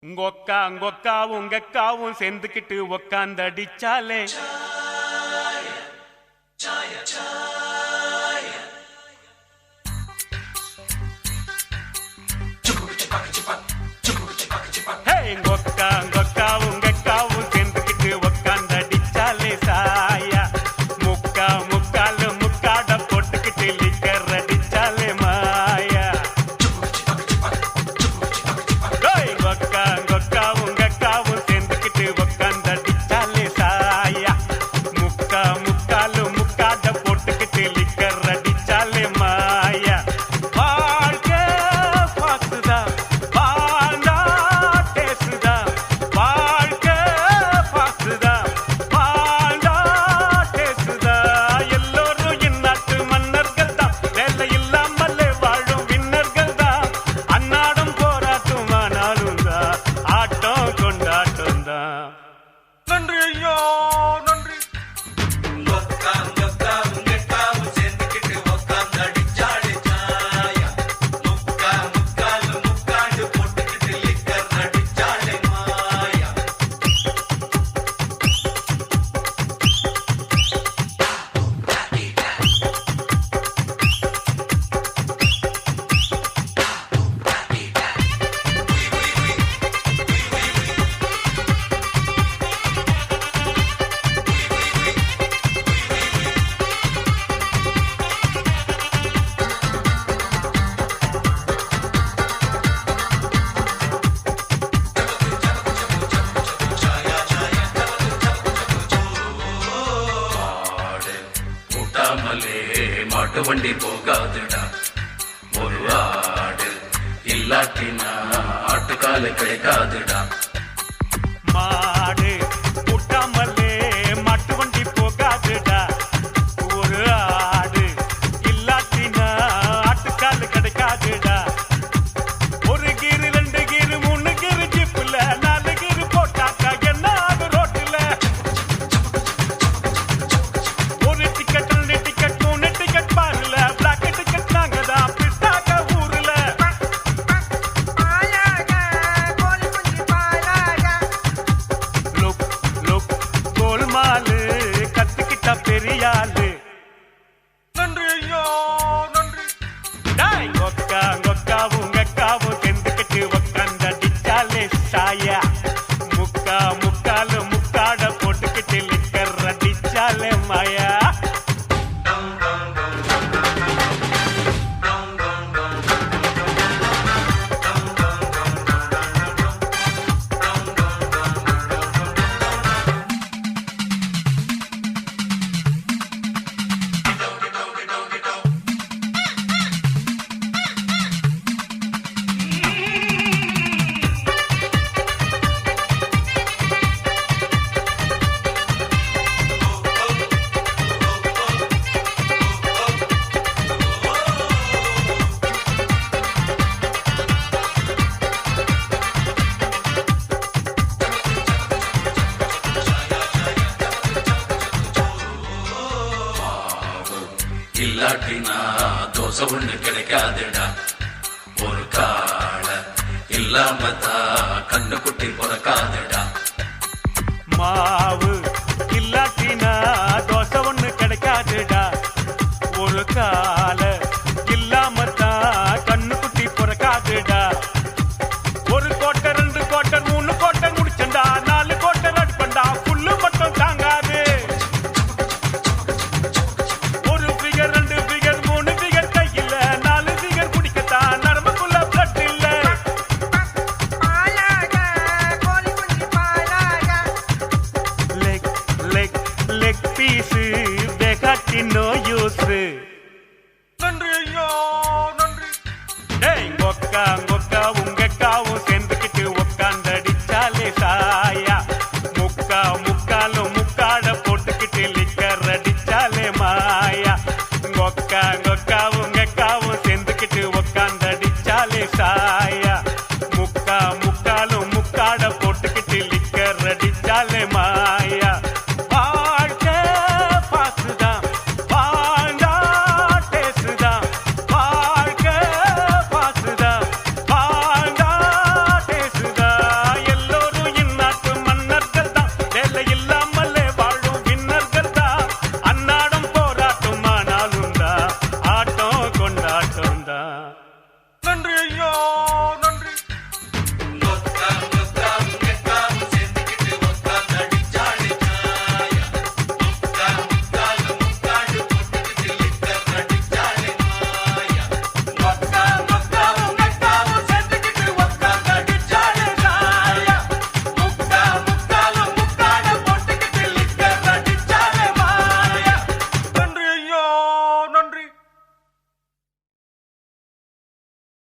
உங்கொக்காவும் உங்கக்காவும் சேர்ந்துக்கிட்டு உக்காந்து அடிச்சாலே உங்கொக்காவும் உங்கக்காவும் சேர்ந்துக்கிட்டு உக்காந்து அடிச்சாலே சாயா முக்காலு முக்காட போட்டுக்கிட்டு லிக்கர் அடிச்சாலே மாயா உங்கொக்காவும் உங்கக்காவும் சேர்ந்துக்கிட்டு உக்காந்து அடிச்சாலே சாயா முக்காலு முக்காட போட்டுக்கிட்டு லிக்கர் அடிச்சாலே மாயா வாழ்க்கை பாசுதான் நன்றி ஐயா நன்றி. மாட்டு வண்டி போகாதுடா ஒரு ஆடு இல்லாட்டினா ஆட்டுக்கால கிடைக்காதுடா மாடு கூட்டாமலே மாட்டு வண்டி போகாதுடா ஒரு ஆடு இல்லாட்டினா ஆட்டுக்கால் கிடைக்காதுடா ஒரு கீரு 2 கீரு 3 கீரு ஜிப்புல 4 கீரு போட்டாக்கா என்ன ஆகும் ரோட்டுல ஒரு டிக்கெட் 2 டிக்கெட் 3 டிக்கெட் பாருல பிளாக் டிக்கெட் நாங்க தான் பிட்டாக்க ஊர்ல லுக் கோல்மாலு கத்துக்கிட்ட பெரியாளு. நன்றி ஐயா நன்றி. கொக்காவும் உங்கக்காவும் சேர்ந்துக்கிட்டு உக்காந்து அடிச்சாலே சாயா முக்காலு முக்காட போட்டுக்கிட்டு லிக்கர் அடிச்சாலே மாயா இல்லாட்டினா தோசை ஒண்ணு கிடைக்காதுடா ஒரு கால இல்லாம தான் கண்ணு குட்டி பிறக்காதுடா